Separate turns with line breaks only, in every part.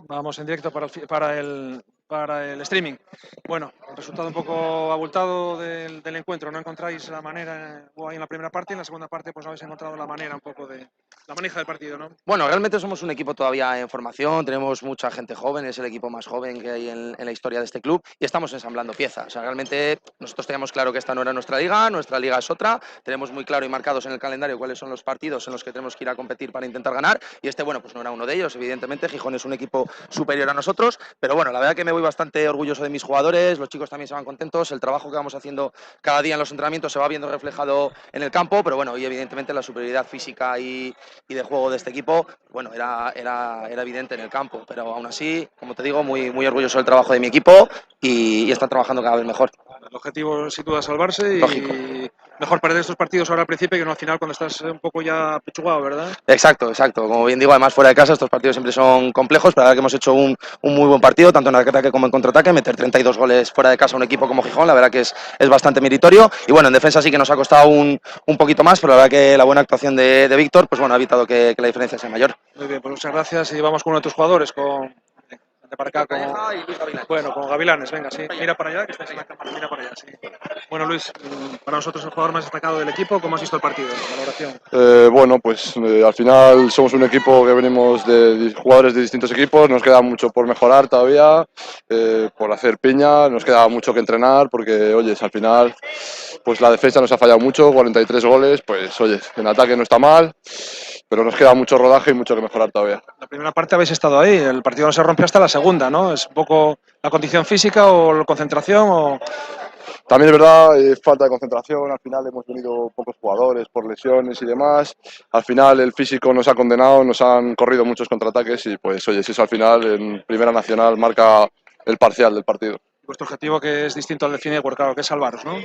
Vamos en directo para el streaming. Bueno, el resultado un poco abultado del encuentro. No encontráis la manera, o ahí en la primera parte, y en la segunda parte pues no habéis encontrado la manera un poco de la maneja del partido, ¿no?
Bueno, realmente somos un equipo todavía en formación, tenemos mucha gente joven, es el equipo más joven que hay en la historia de este club y estamos ensamblando piezas. O sea, realmente nosotros teníamos claro que esta no era nuestra liga es otra, tenemos muy claro y marcados en el calendario cuáles son los partidos en los que tenemos que ir a competir para intentar ganar y este, bueno, pues no era uno de ellos. Evidentemente, Gijón es un equipo superior a nosotros, pero bueno, la verdad que me voy bastante orgulloso de mis jugadores, los chicos también se van contentos, el trabajo que vamos haciendo cada día en los entrenamientos se va viendo reflejado en el campo, pero bueno, y evidentemente la superioridad física y de juego de este equipo, bueno, era evidente en el campo, pero aún así, como te digo, muy, muy orgulloso del trabajo de mi equipo y están trabajando cada vez mejor.
El objetivo sin duda es salvarse
Lógico.
Y mejor perder estos partidos ahora al principio que no al final cuando estás un poco ya pechugado, ¿verdad?
Exacto, exacto. Como bien digo, además fuera de casa estos partidos siempre son complejos, pero la verdad que hemos hecho un muy buen partido, tanto en ataque como en contraataque, meter 32 goles fuera de casa a un equipo como Gijón, la verdad que es bastante meritorio y bueno, en defensa sí que nos ha costado un poquito más, pero la verdad que la buena actuación de Víctor, pues bueno, ha evitado que la diferencia sea mayor.
Muy bien, pues muchas gracias y vamos con uno de tus jugadores, para acá, con Gavilanes, venga, sí, mira para allá, que estáis en la cámara, mira para allá, sí. Bueno, Luis, para nosotros el jugador más destacado del equipo, ¿cómo has visto el partido? Valoración.
Bueno, pues al final somos un equipo que venimos de jugadores de distintos equipos, nos queda mucho por mejorar todavía, por hacer piña, nos queda mucho que entrenar porque, oye, al final pues la defensa nos ha fallado mucho, 43 goles, pues oye, en ataque no está mal, pero nos queda mucho rodaje y mucho que mejorar todavía.
La primera parte habéis estado ahí, el partido no se rompió hasta la segunda, ¿no? ¿Es un poco la condición física o la concentración o...?
También es verdad, falta de concentración, al final hemos venido pocos jugadores por lesiones y demás, al final el físico nos ha condenado, nos han corrido muchos contraataques y pues oye, si eso al final en Primera Nacional marca el parcial del partido.
Vuestro objetivo que es distinto al del Finegor, claro, que es salvaros, ¿no?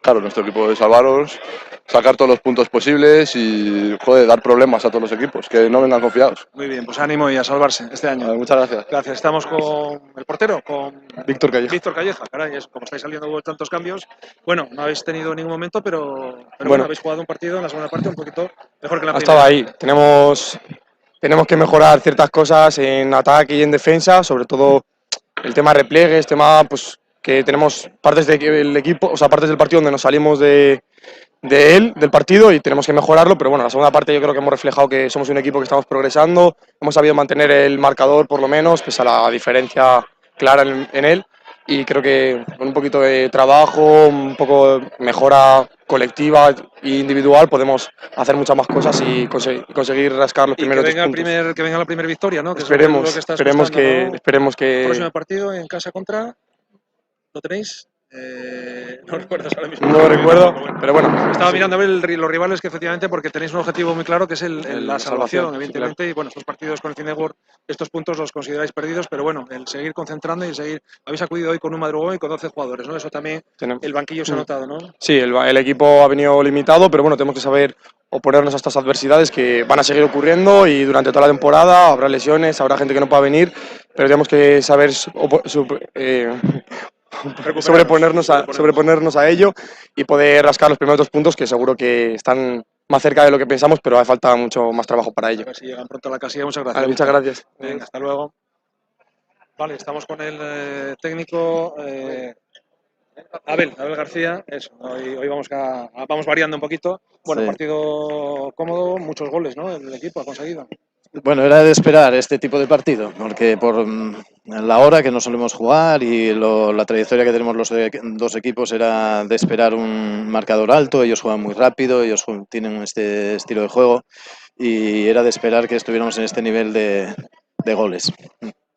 Claro, nuestro equipo es salvaros, sacar todos los puntos posibles y joder, dar problemas a todos los equipos, que no vengan confiados.
Muy bien, pues ánimo y a salvarse este año.
Vale, muchas gracias.
Gracias, estamos con el portero, con
Víctor Calleja.
Víctor Calleja, caray, como estáis saliendo hubo tantos cambios, bueno, no habéis tenido ningún momento, pero bueno, habéis jugado un partido en la segunda parte un poquito mejor que la primera.
Estaba ahí, tenemos que mejorar ciertas cosas en ataque y en defensa, sobre todo el tema repliegues, tema pues que tenemos partes del equipo, o sea, partes del partido donde nos salimos del partido y tenemos que mejorarlo, pero bueno, la segunda parte yo creo que hemos reflejado que somos un equipo que estamos progresando, hemos sabido mantener el marcador por lo menos, pese a la diferencia clara en él, y creo que con un poquito de trabajo, un poco de mejora colectiva e individual podemos hacer muchas más cosas y conseguir rascar los primeros 3 puntos.
Que venga la primera victoria, ¿no? Que
esperemos que...
El próximo partido en casa contra... ¿Lo tenéis? No recuerdo ahora mismo.
No lo recuerdo, pero bueno.
Estaba mirando a ver los rivales que efectivamente, porque tenéis un objetivo muy claro que es la salvación, evidentemente. Claro. Y bueno, estos partidos con el Finegor, estos puntos los consideráis perdidos, pero bueno, el seguir concentrando y el seguir. Habéis acudido hoy con un madrugón y con 12 jugadores, ¿no? Eso también, el banquillo se ha notado, ¿no?
Sí, el equipo ha venido limitado, pero bueno, tenemos que saber oponernos a estas adversidades que van a seguir ocurriendo y durante toda la temporada habrá lesiones, habrá gente que no pueda venir, pero tenemos que saber sobreponernos a ello y poder rascar los primeros 2 puntos que seguro que están más cerca de lo que pensamos, pero hace falta mucho más trabajo para ello.
A ver si llegan pronto a la casilla. Muchas gracias.
Vale, muchas gracias.
Venga, hasta luego. Vale, estamos con el técnico Abel García. Eso, hoy vamos variando un poquito. Bueno, sí. Partido cómodo, muchos goles, ¿no? El equipo ha conseguido.
Bueno, era de esperar este tipo de partido, porque por la hora que no solemos jugar y la trayectoria que tenemos los dos equipos era de esperar un marcador alto. Ellos juegan muy rápido, ellos tienen este estilo de juego y era de esperar que estuviéramos en este nivel de goles.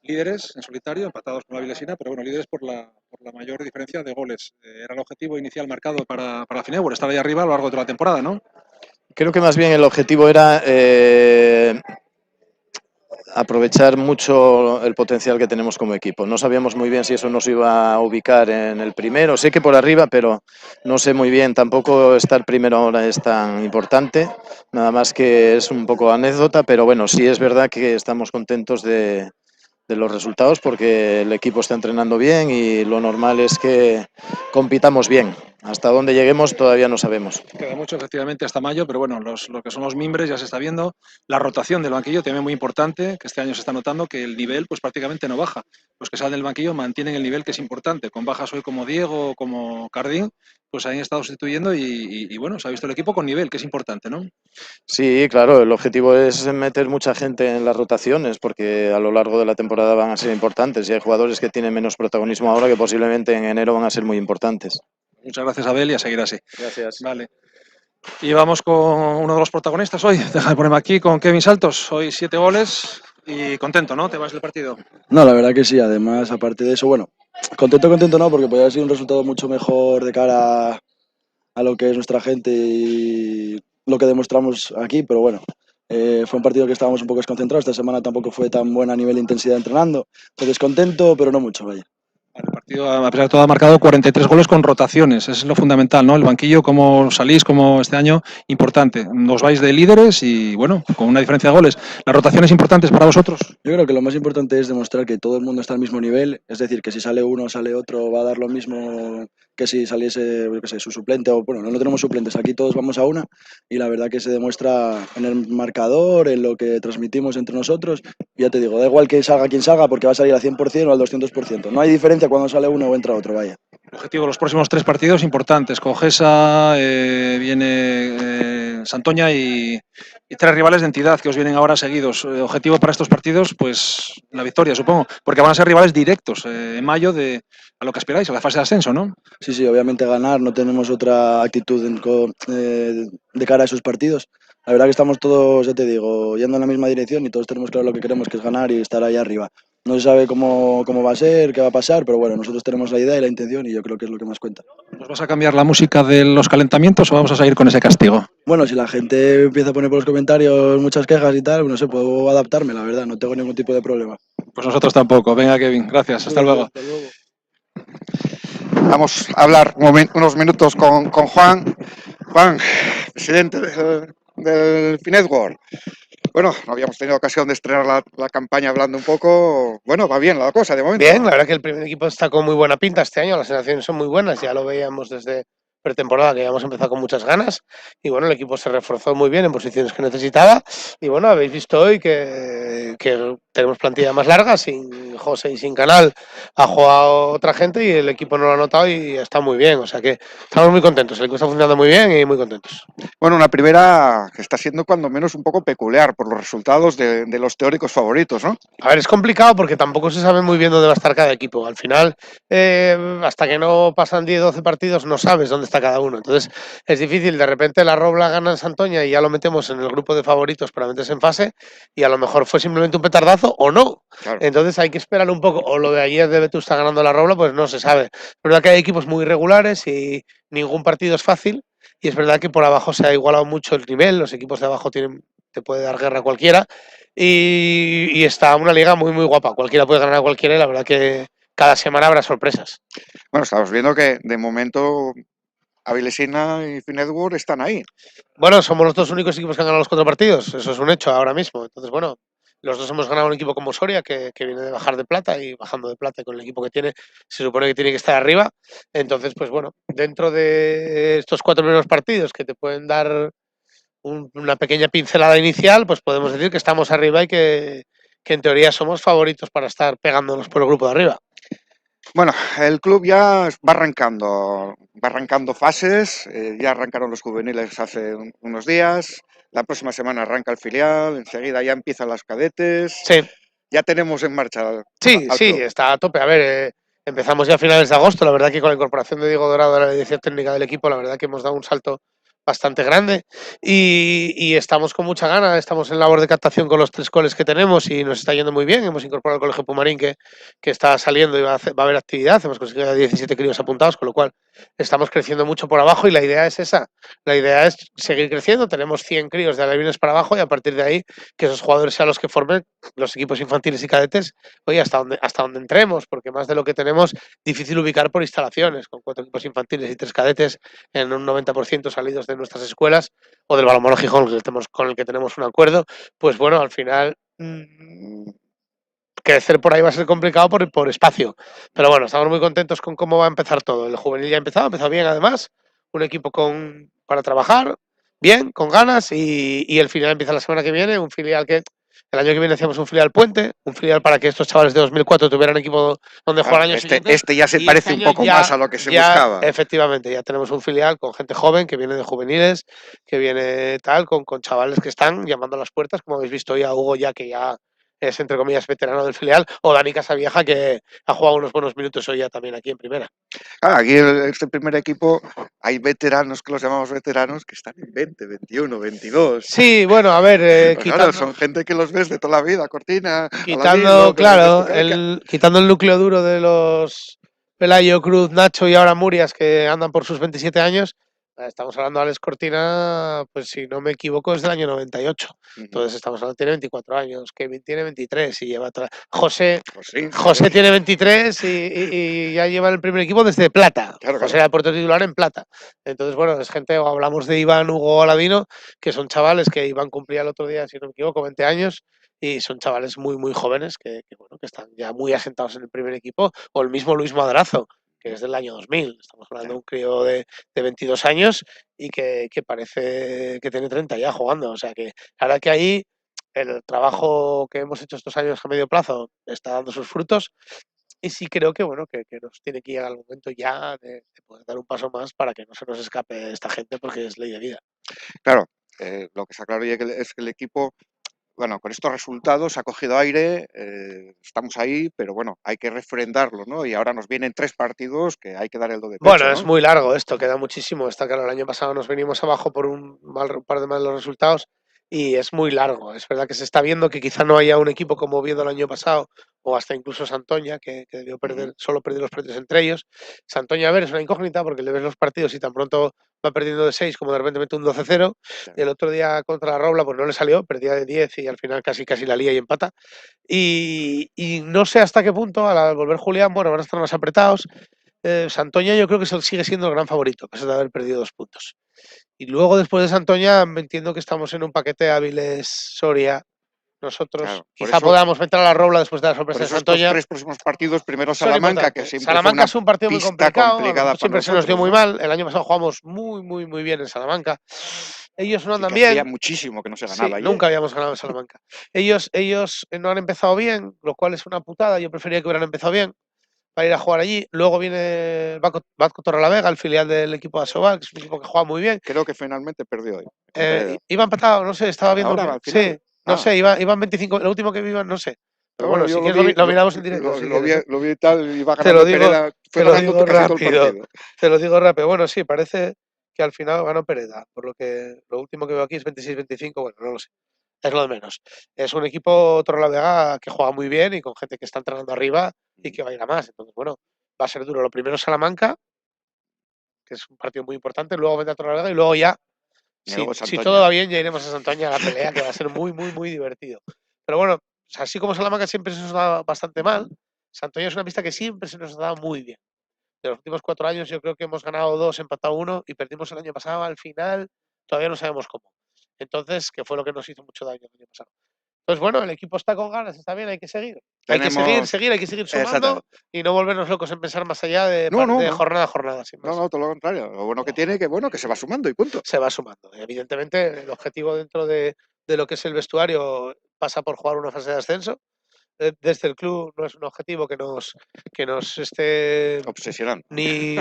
Líderes en solitario, empatados con la Vilesina, pero bueno, líderes por la mayor diferencia de goles. Era el objetivo inicial marcado para la Finegor, estar ahí arriba a lo largo de toda la temporada, ¿no?
Creo que más bien el objetivo era aprovechar mucho el potencial que tenemos como equipo. No sabíamos muy bien si eso nos iba a ubicar en el primero, sé que por arriba, pero no sé muy bien, tampoco estar primero ahora es tan importante, nada más que es un poco anécdota, pero bueno, sí es verdad que estamos contentos de los resultados porque el equipo está entrenando bien y lo normal es que compitamos bien. Hasta dónde lleguemos todavía no sabemos.
Queda mucho, efectivamente, hasta mayo, pero bueno, lo que son los mimbres ya se está viendo. La rotación del banquillo también muy importante, que este año se está notando que el nivel pues prácticamente no baja. Los que salen del banquillo mantienen el nivel, que es importante. Con bajas hoy como Diego, como Cardín, pues han estado sustituyendo y bueno, se ha visto el equipo con nivel, que es importante, ¿no?
Sí, claro, el objetivo es meter mucha gente en las rotaciones porque a lo largo de la temporada van a ser importantes y hay jugadores que tienen menos protagonismo ahora que posiblemente en enero van a ser muy importantes.
Muchas gracias, Abel, y a seguir así.
Gracias.
Vale. Y vamos con uno de los protagonistas hoy. Deja de ponerme aquí con Kevin Saltos. Hoy 7 goles y contento, ¿no? Te vas del partido.
No, la verdad que sí. Además, aparte de eso, bueno, contento no, porque podría haber sido un resultado mucho mejor de cara a lo que es nuestra gente y lo que demostramos aquí, pero bueno, fue un partido que estábamos un poco desconcentrados. Esta semana tampoco fue tan buena a nivel de intensidad entrenando. Entonces, contento, pero no mucho, vaya.
El partido, a pesar de todo, ha marcado 43 goles con rotaciones. Eso es lo fundamental, ¿no? El banquillo, cómo salís, como este año, importante. Nos vais de líderes y, bueno, con una diferencia de goles. ¿Las rotaciones importantes para vosotros?
Yo creo que lo más importante es demostrar que todo el mundo está al mismo nivel, es decir, que si sale uno o sale otro va a dar lo mismo que si saliese, yo qué sé, su suplente, o bueno, no tenemos suplentes, aquí todos vamos a una y la verdad que se demuestra en el marcador, en lo que transmitimos entre nosotros. Y ya te digo, da igual que salga quien salga porque va a salir al 100% o al 200%. No hay diferencia cuando sale uno o entra otro, vaya.
Objetivo los próximos 3 partidos importantes. Cogesa, viene Santoña y 3 rivales de entidad que os vienen ahora seguidos. Objetivo para estos partidos, pues la victoria, supongo, porque van a ser rivales directos en mayo a lo que aspiráis, a la fase de ascenso, ¿no?
Sí, obviamente ganar, no tenemos otra actitud de cara a esos partidos. La verdad que estamos todos, ya te digo, yendo en la misma dirección y todos tenemos claro lo que queremos, que es ganar y estar ahí arriba. No se sabe cómo va a ser, qué va a pasar, pero bueno, nosotros tenemos la idea y la intención y yo creo que es lo que más cuenta.
¿Nos vas a cambiar la música de los calentamientos o vamos a seguir con ese castigo?
Bueno, si la gente empieza a poner por los comentarios muchas quejas y tal, no sé, puedo adaptarme, la verdad, no tengo ningún tipo de problema.
Pues nosotros tampoco. Venga, Kevin, gracias. Hasta luego.
Hasta luego.
Vamos a hablar unos minutos con Juan. Juan, presidente del Finetworld. Bueno, no habíamos tenido ocasión de estrenar la campaña hablando un poco. Bueno, va bien la cosa de momento.
Bien, la verdad que el primer equipo está con muy buena pinta este año, las sensaciones son muy buenas, ya lo veíamos desde pretemporada que habíamos empezado con muchas ganas y bueno, el equipo se reforzó muy bien en posiciones que necesitaba y bueno, habéis visto hoy que tenemos plantilla más larga, sin José y sin Canal ha jugado otra gente y el equipo no lo ha notado y está muy bien, o sea que estamos muy contentos, el equipo está funcionando muy bien y muy contentos.
Bueno, una primera que está siendo cuando menos un poco peculiar por los resultados de los teóricos favoritos, ¿no?
A ver, es complicado porque tampoco se sabe muy bien dónde va a estar cada equipo. Al final, hasta que no pasan 10, 12 partidos, no sabes dónde está cada uno. Entonces, es difícil. De repente la Robla gana en Santoña y ya lo metemos en el grupo de favoritos para meterse en fase y a lo mejor fue simplemente un petardazo o no. Claro. Entonces hay que esperar un poco. O lo de ayer de Vetusta ganando la Robla, pues no se sabe. Es verdad que hay equipos muy irregulares y ningún partido es fácil. Y es verdad que por abajo se ha igualado mucho el nivel. Los equipos de abajo te puede dar guerra cualquiera. Y está una liga muy, muy guapa. Cualquiera puede ganar a cualquiera y la verdad que cada semana habrá sorpresas.
Bueno, estamos viendo que de momento Avilesina y Finetworld están ahí.
Bueno, somos los dos únicos equipos que han ganado los 4 partidos. Eso es un hecho ahora mismo. Entonces, bueno, los dos hemos ganado un equipo como Soria, que viene de bajar de plata y bajando de plata con el equipo que tiene, se supone que tiene que estar arriba. Entonces, pues bueno, dentro de estos 4 primeros partidos que te pueden dar una pequeña pincelada inicial, pues podemos decir que estamos arriba y que en teoría somos favoritos para estar pegándonos por el grupo de arriba.
Bueno, el club ya va arrancando fases, ya arrancaron los juveniles hace unos días, la próxima semana arranca el filial, enseguida ya empiezan las cadetes,
sí.
Ya tenemos en marcha.
Sí, está a tope. A ver, empezamos ya a finales de agosto, la verdad que con la incorporación de Diego Dorado a la dirección técnica del equipo, la verdad que hemos dado un salto bastante grande y estamos con mucha gana, estamos en labor de captación con los 3 coles que tenemos y nos está yendo muy bien. Hemos incorporado el Colegio Pumarín que está saliendo y va a haber actividad, hemos conseguido 17 críos apuntados, con lo cual estamos creciendo mucho por abajo y la idea es esa, la idea es seguir creciendo, tenemos 100 críos de alevines para abajo y a partir de ahí que esos jugadores sean los que formen los equipos infantiles y cadetes, oye, hasta donde entremos, porque más de lo que tenemos, difícil ubicar por instalaciones, con 4 equipos infantiles y 3 cadetes en un 90% salidos de nuestras escuelas o del Balonmano Gijón con el que tenemos un acuerdo, pues bueno, al final crecer por ahí va a ser complicado por espacio. Pero bueno, estamos muy contentos con cómo va a empezar todo. El juvenil ya ha empezado bien además, un equipo para trabajar, bien, con ganas, y el filial empieza la semana que viene, un filial que el año que viene hacíamos un filial puente, un filial para que estos chavales de 2004 tuvieran equipo donde jugar el año siguiente.
Este ya se parece un poco más a lo que se buscaba.
Efectivamente, ya tenemos un filial con gente joven que viene de juveniles, que viene con chavales que están llamando a las puertas, como habéis visto hoy a Hugo ya, que ya es, entre comillas, veterano del filial, o Dani Casavieja, que ha jugado unos buenos minutos hoy ya también aquí en primera.
Aquí este primer equipo hay veteranos, que los llamamos veteranos, que están en 20, 21, 22.
Sí, bueno, a ver,
claro, son gente que los ves de toda la vida, Cortina.
Quitando, quitando el núcleo duro de los Pelayo, Cruz, Nacho y ahora Murias, que andan por sus 27 años, estamos hablando de Alex Cortina, pues si no me equivoco, es del año 98. Entonces estamos hablando, tiene 24 años, Kevin tiene 23 y lleva José tiene 23 y ya lleva el primer equipo desde plata.
Claro,
José era el portero titular en plata. Entonces, bueno, es gente, hablamos de Iván, Hugo, Aladino, que son chavales que Iván cumplía el otro día, si no me equivoco, 20 años. Y son chavales muy, muy jóvenes que están ya muy asentados en el primer equipo. O el mismo Luis Madrazo, que es del año 2000. Estamos hablando de un crío de 22 años y que parece que tiene 30 ya jugando. O sea que la verdad que ahí el trabajo que hemos hecho estos años a medio plazo está dando sus frutos. Y sí creo que que nos tiene que llegar el momento ya de poder dar un paso más para que no se nos escape esta gente, porque es ley de vida.
Claro, lo que está claro es que el equipo, bueno, con estos resultados ha cogido aire, estamos ahí, pero bueno, hay que refrendarlo, ¿no? Y ahora nos vienen 3 partidos que hay que dar el do de pecho,
Bueno,
¿no?
es muy largo esto, queda muchísimo. Está claro, el año pasado nos venimos abajo por un par de malos resultados y es muy largo. Es verdad que se está viendo que quizá no haya un equipo como Oviedo el año pasado, o hasta incluso Santoña, que debió perder, solo perdió los partidos entre ellos. Santoña, a ver, es una incógnita porque le ves los partidos y tan pronto va perdiendo de 6 como de repente mete un 12-0. Y el otro día contra la Robla pues no le salió, perdía de 10 y al final casi la lía y empata. Y no sé hasta qué punto, al volver Julián, bueno, van a estar más apretados. Santoña yo creo que sigue siendo el gran favorito, a pesar de haber perdido 2 puntos. Y luego, después de Santoña, entiendo que estamos en un paquete Áviles, Soria. Nosotros
Claro,
quizá podamos meter a la Robla después de la sorpresa de
estos
Santoña.
3 próximos partidos, primero Salamanca, que siempre
Salamanca es un partido muy complicado, siempre se nos dio muy
¿no?
mal. El año pasado jugamos muy bien en Salamanca. Ellos no andan
que
bien.
Hacía muchísimo que no se ganaba allí.
Nunca habíamos ganado en Salamanca. Ellos no han empezado bien, lo cual es una putada. Yo prefería que hubieran empezado bien para ir a jugar allí. Luego viene el Batco Torrelavega, el filial del equipo de Asobal, que es un equipo que juega muy bien.
Creo que finalmente perdió hoy.
Iba empatado, no sé, estaba viendo.
Ahora,
Sí, no sé, iban 25, lo último que iban, no sé. Pero bueno, si quieres lo miramos en directo.
Lo vi tal, iba ganando Pereda.
Te lo digo rápido. Te lo digo rápido. Bueno, sí, parece que al final ganó Pereda, por lo que lo último que veo aquí es 26-25, bueno, no lo sé. Es lo de menos. Es un equipo Torrelavega que juega muy bien y con gente que está entrenando arriba y que va a ir a más. Entonces, bueno, va a ser duro. Lo primero Salamanca, que es un partido muy importante, luego vendrá Torrelavega y luego ya, si todo va bien, ya iremos a Santoña a la pelea, que va a ser muy divertido. Pero bueno, así como Salamanca siempre se nos da bastante mal, Santoña es una pista que siempre se nos da muy bien. De los últimos 4 años yo creo que hemos ganado 2, empatado 1 y perdimos el año pasado al final, todavía no sabemos cómo. Entonces, que fue lo que nos hizo mucho daño el año pasado. Entonces, bueno, el equipo está con ganas, está bien, hay que seguir. Hay que seguir sumando y no volvernos locos en pensar más allá de jornada a jornada.
No, todo lo contrario. Lo bueno que tiene, que se va sumando y punto.
Se va sumando. Evidentemente, el objetivo dentro de lo que es el vestuario pasa por jugar una fase de ascenso. Desde el club no es un objetivo que nos esté
obsesionando.
Ni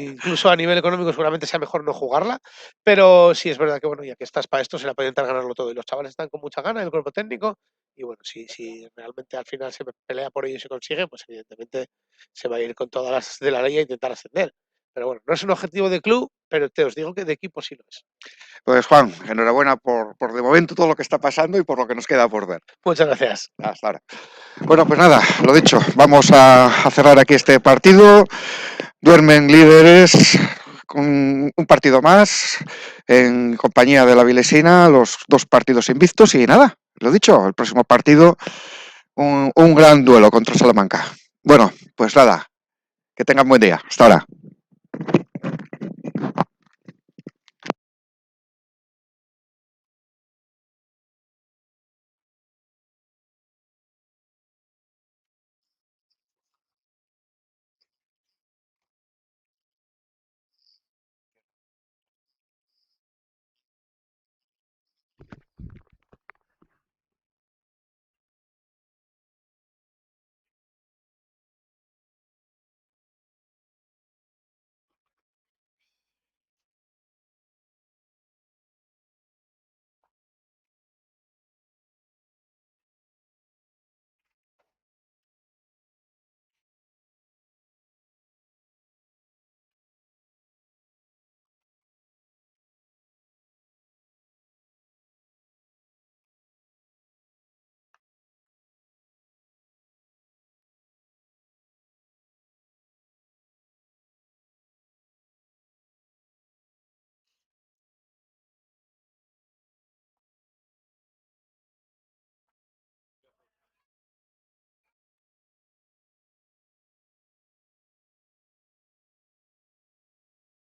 incluso a nivel económico seguramente sea mejor no jugarla, pero sí es verdad que ya que estás para esto se la puede intentar ganarlo todo y los chavales están con mucha gana, el cuerpo técnico, y bueno, si realmente al final se pelea por ello y se consigue, pues evidentemente se va a ir con todas las de la ley a intentar ascender. Pero bueno, no es un objetivo de club, pero te os digo que de equipo sí lo es.
Pues Juan, enhorabuena por de momento todo lo que está pasando y por lo que nos queda por ver.
Muchas gracias.
Hasta ahora. Bueno, pues nada, lo dicho, vamos a cerrar aquí este partido. Duermen líderes con un partido más en compañía de la Vilesina, los 2 partidos invictos y nada, lo dicho, el próximo partido un gran duelo contra Salamanca. Bueno, pues nada, que tengan buen día. Hasta ahora.